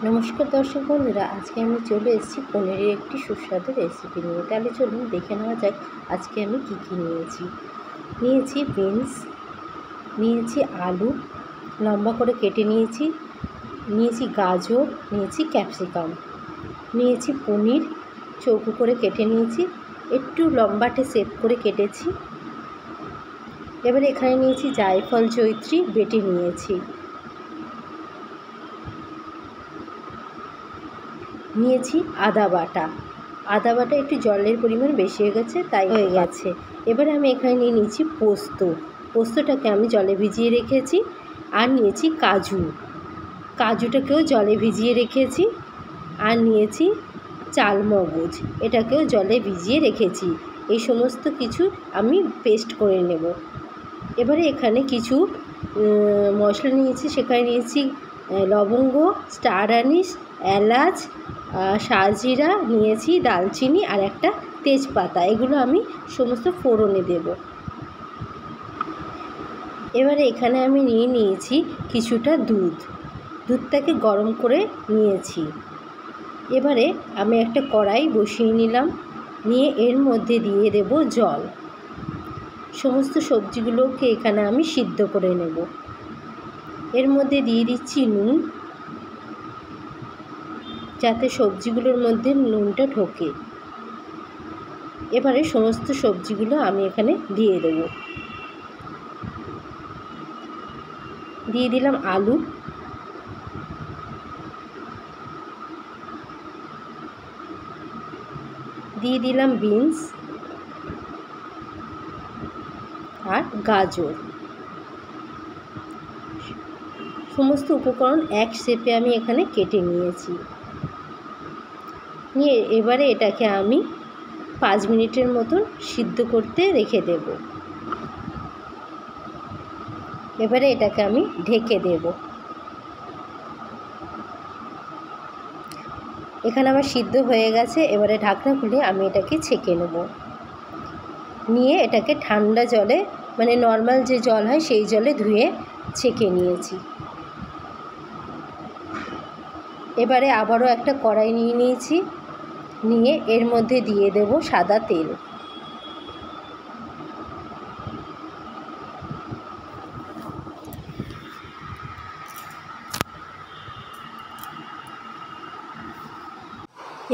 নমস্কার দর্শক বন্ধুরা, আজকে আমি চলে এসেছি পনিরের একটি সুস্বাদু রেসিপি নিয়ে। তাহলে চলুন দেখে নেওয়া যাক আজকে আমি কী নিয়েছি। নিয়েছি বিনস, নিয়েছি আলু লম্বা করে কেটে নিয়েছি, নিয়েছি গাজর, নিয়েছি ক্যাপসিকাম, নিয়েছি পনির চৌকো করে কেটে নিয়েছি, একটু লম্বাটে সেট করে কেটেছি। এবারে এখানে নিয়েছি জায়ফল জয়িত্রী বেটে নিয়েছি, নিয়েছি আদা বাটা একটু জলের পরিমাণ বেশি হয়ে গেছে তাই হয়ে গেছে। এবারে আমি এখানে নিয়ে নিয়েছি পোস্তটাকে আমি জলে ভিজিয়ে রেখেছি। আর নিয়েছি কাজুটাকেও জলে ভিজিয়ে রেখেছি। আর নিয়েছি চালমগজ, এটাকেও জলে ভিজিয়ে রেখেছি। এই সমস্ত কিছু আমি পেস্ট করে নেব। এবারে এখানে কিছু মশলা নিয়েছি, সেখানে নিয়েছি লবঙ্গ, স্টার আনিস, এলাচ, শাহজিরা নিয়েছি, দালচিনি আর একটা তেজপাতা। এগুলো আমি সমস্ত ফোড়নে দেব। এবারে এখানে আমি নিয়েছি কিছুটা দুধটাকে গরম করে নিয়েছি। এবারে আমি একটা কড়াই বসিয়ে নিলাম, নিয়ে এর মধ্যে দিয়ে দেব জল। সমস্ত সবজিগুলোকে এখানে আমি সিদ্ধ করে নেব। এর মধ্যে দিয়ে দিচ্ছি নুন, যাতে সবজিগুলোর মধ্যে নুনটা ঢোকে। এবারে সমস্ত সবজিগুলো আমি এখানে দিয়ে দেব। দিয়ে দিলাম আলু, দিয়ে দিলাম বিনস আর গাজর। সমস্ত উপকরণ এক শেপে আমি এখানে কেটে নিয়েছি। নিয়ে এবারে এটাকে আমি 5 মিনিটের মতন সিদ্ধ করতে রেখে দেব। এবারে এটাকে আমি ঢেকে দেব। এখানে আমার সিদ্ধ হয়ে গেছে। এবারে ঢাকনা খুলে আমি এটাকে ছেঁকে নেব। নিয়ে এটাকে ঠান্ডা জলে, মানে নর্মাল যে জল হয় সেই জলে ধুয়ে ছেঁকে নিয়েছি। এবারে আবারও একটা কড়াই নিয়েছি, নিয়ে এর মধ্যে দিয়ে দেব সাদা তেল।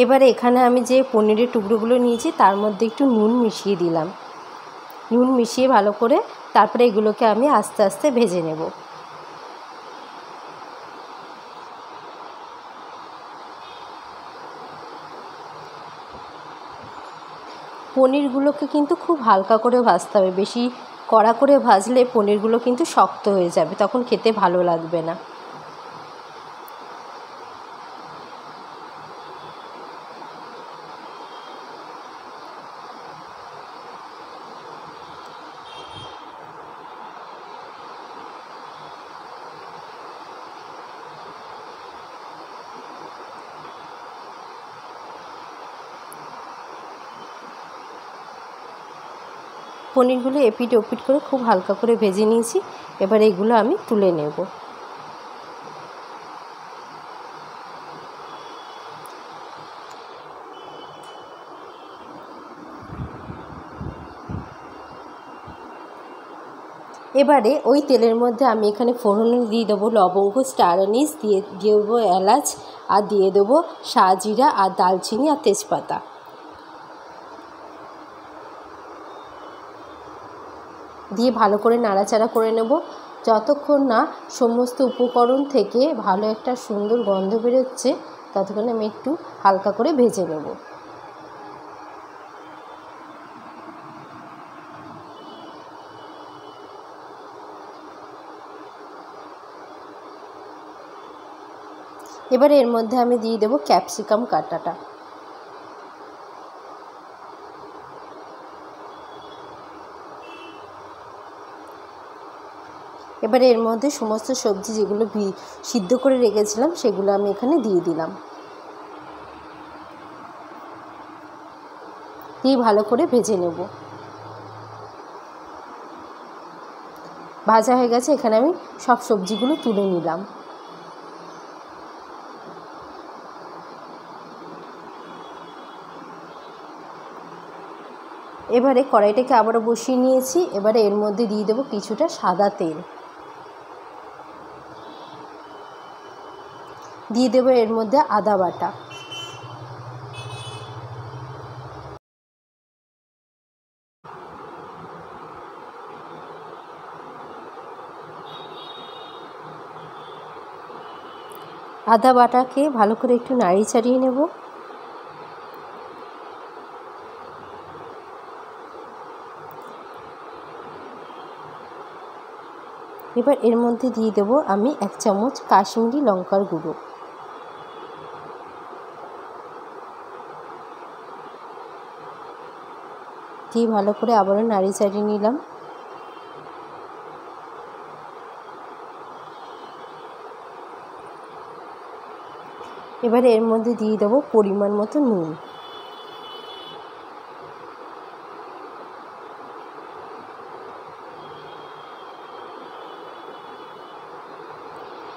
এবারে এখানে আমি যে পনিরের টুকরোগুলো নিয়েছি তার মধ্যে একটু নুন মিশিয়ে দিলাম। নুন মিশিয়ে ভালো করে তারপরে এগুলোকে আমি আস্তে আস্তে ভেজে নেব। পনিরগুলোকে কিন্তু খুব হালকা করে ভাজতে হবে। বেশি কড়া করে ভাজলে পনিরগুলো কিন্তু শক্ত হয়ে যাবে, তখন খেতে ভালো লাগবে না। পনিরগুলো এপিট ওপিট করে খুব হালকা করে ভেজে নিয়েছি। এবার এগুলো আমি তুলে নেব। এবারে ওই তেলের মধ্যে আমি এখানে ফোড়নে দিয়ে দেবো লবঙ্গ, স্টার আনিস, দিয়ে দেবো এলাচ, আর দিয়ে দেবো শাহজিরা আর দালচিনি আর তেজপাতা। দিয়ে ভালো করে নাড়াচাড়া করে নেব যতক্ষণ না সমস্ত উপকরণ থেকে ভালো একটা সুন্দর গন্ধ বেরোচ্ছে, ততক্ষণ আমি একটু হালকা করে ভেজে নেব। এবারে এর মধ্যে আমি দিয়ে দেবো ক্যাপসিকাম কাটাটা। এবারে এর মধ্যে সমস্ত সবজি যেগুলো সিদ্ধ করে রেখেছিলাম সেগুলো আমি এখানে দিয়ে দিলাম। দিয়ে ভালো করে ভেজে নেব। ভাজা হয়ে গেছে, এখানে আমি সব সবজিগুলো তুলে নিলাম। এবারে কড়াইটাকে আবারও বসিয়ে নিয়েছি। এবারে এর মধ্যে দিয়ে দেবো কিছুটা সাদা তেল, দিয়ে দেবো এর মধ্যে আদা বাটা, আদা বাটাকে ভালো করে একটু নাড়িয়ে চাড়িয়ে নেব। এবার এর মধ্যে দিয়ে দেব আমি 1 চামচ কাশ্মীরি লঙ্কার গুঁড়ো, দিয়ে ভালো করে আবারও নাড়িয়ে চাড়িয়ে নিলাম। এবারে এর মধ্যে দিয়ে দেবো পরিমাণ মতো নুন,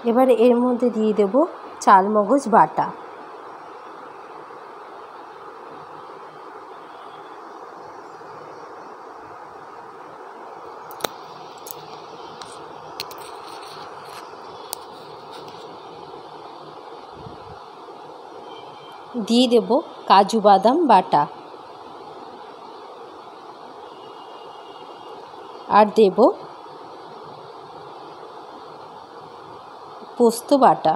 এবারে এর মধ্যে দিয়ে দেব চালমগজ বাটা, দিয়ে দেব কাজু বাদাম বাটা, আর দেব পোস্ত বাটা,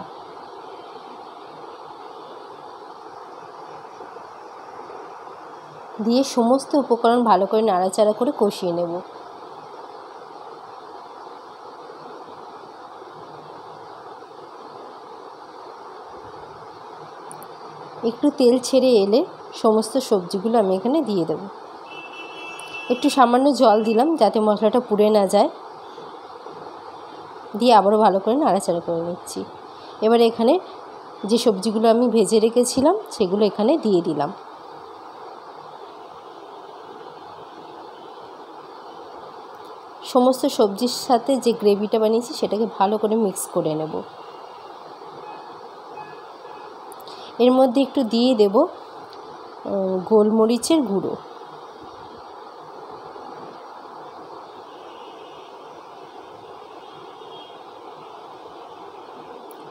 দিয়ে সমস্ত উপকরণ ভালো করে নাড়াচাড়া করে কষিয়ে নেব। একটু তেল ছেড়ে এলে সমস্ত সবজিগুলো আমি এখানে দিয়ে দেব। একটু সামান্য জল দিলাম যাতে মশলাটা পুড়ে না যায়, দিয়ে আবারও ভালো করে নাড়াচাড়া করে নিচ্ছি। এবারে এখানে যে সবজিগুলো আমি ভেজে রেখেছিলাম সেগুলো এখানে দিয়ে দিলাম। সমস্ত সবজির সাথে যে গ্রেভিটা বানিয়েছি সেটাকে ভালো করে মিক্স করে নেব। এর মধ্যে একটু দিয়ে দেব গোলমরিচের গুঁড়ো,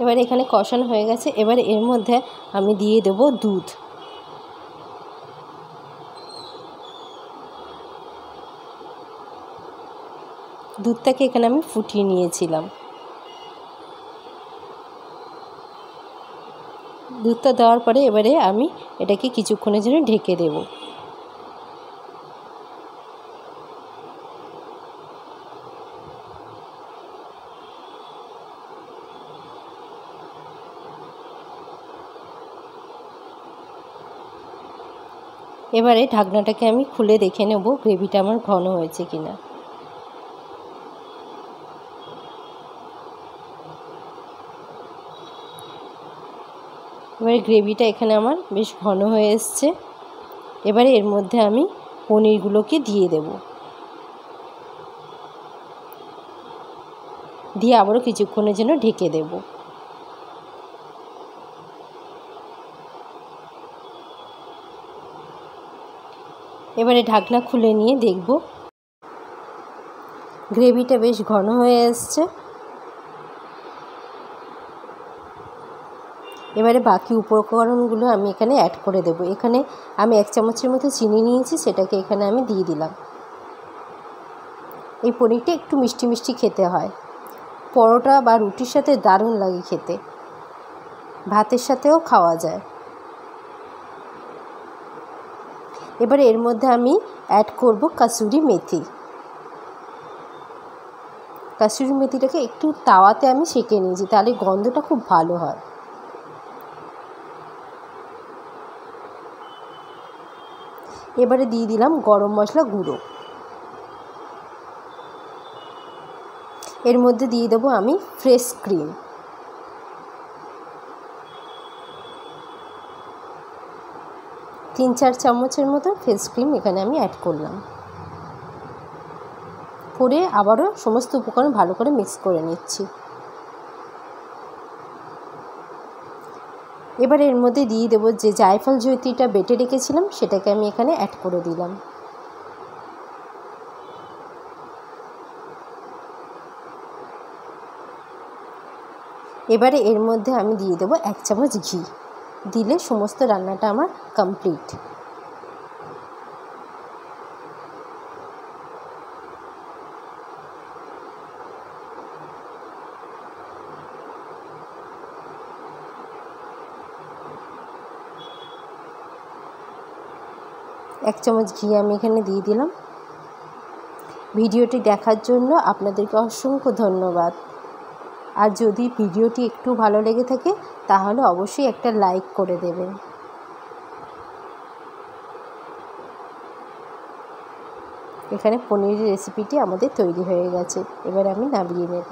এবার এখানে কষানো হয়ে গেছে। এবার এর মধ্যে আমি দিয়ে দেব দুধ, দুধটাকে এখানে আমি ফুটিয়ে নিয়েছিলাম। দুধটা দেওয়ার পরে এবারে আমি এটাকে কিছুক্ষণের জন্য ঢেকে দেব। এবারে ঢাকনাটাকে আমি খুলে দেখে নেব গ্রেভিটা আমার ঘন হয়েছে কিনা। এবারে গ্রেভিটা এখানে আমার বেশ ঘন হয়ে এসছে। এবারে এর মধ্যে আমি পনিরগুলোকে দিয়ে দেব, দিয়ে আবারও কিছুক্ষণের জন্য ঢেকে দেব। এবারে ঢাকনা খুলে নিয়ে দেখব গ্রেভিটা বেশ ঘন হয়ে এসছে। এবারে বাকি উপকরণগুলো আমি এখানে অ্যাড করে দেব। এখানে আমি 1 চামচের মতো চিনি নিয়েছি, সেটাকে এখানে আমি দিয়ে দিলাম। এই পনিরটা একটু মিষ্টি মিষ্টি খেতে হয়, পরোটা বা রুটির সাথে দারুণ লাগে খেতে, ভাতের সাথেও খাওয়া যায়। এবারে এর মধ্যে আমি অ্যাড করব কাসুরি মেথি। কাসুরি মেথিটাকে একটু তাওয়াতে আমি সেঁকে নিয়েছি, তাহলে গন্ধটা খুব ভালো হয়। এবারে দিয়ে দিলাম গরম মশলা গুঁড়ো, এর মধ্যে দিয়ে দেবো আমি ফ্রেশ ক্রিম, তিন চার চামচের মতো ফ্রেশ ক্রিম এখানে আমি অ্যাড করলাম। করে আবারও সমস্ত উপকরণ ভালো করে মিক্স করে নিচ্ছি। এবার এর মধ্যে দিয়ে দেবো যে জায়ফল জয়িত্রীটা বেটে রেখেছিলাম সেটাকে আমি এখানে অ্যাড করে দিলাম। এবারে এর মধ্যে আমি দিয়ে দেবো 1 চামচ ঘি। দিলে সমস্ত রান্নাটা আমার কমপ্লিট। এক চামচ ঘি আমি এখানে দিয়ে দিলাম। ভিডিওটি দেখার জন্য আপনাদেরকে অসংখ্য ধন্যবাদ। আর যদি ভিডিওটি একটু ভালো লেগে থাকে তাহলে অবশ্যই একটা লাইক করে দেবেন। এখানে পনিরের রেসিপিটি আমাদের তৈরি হয়ে গেছে। এবার আমি নামিয়ে নেব।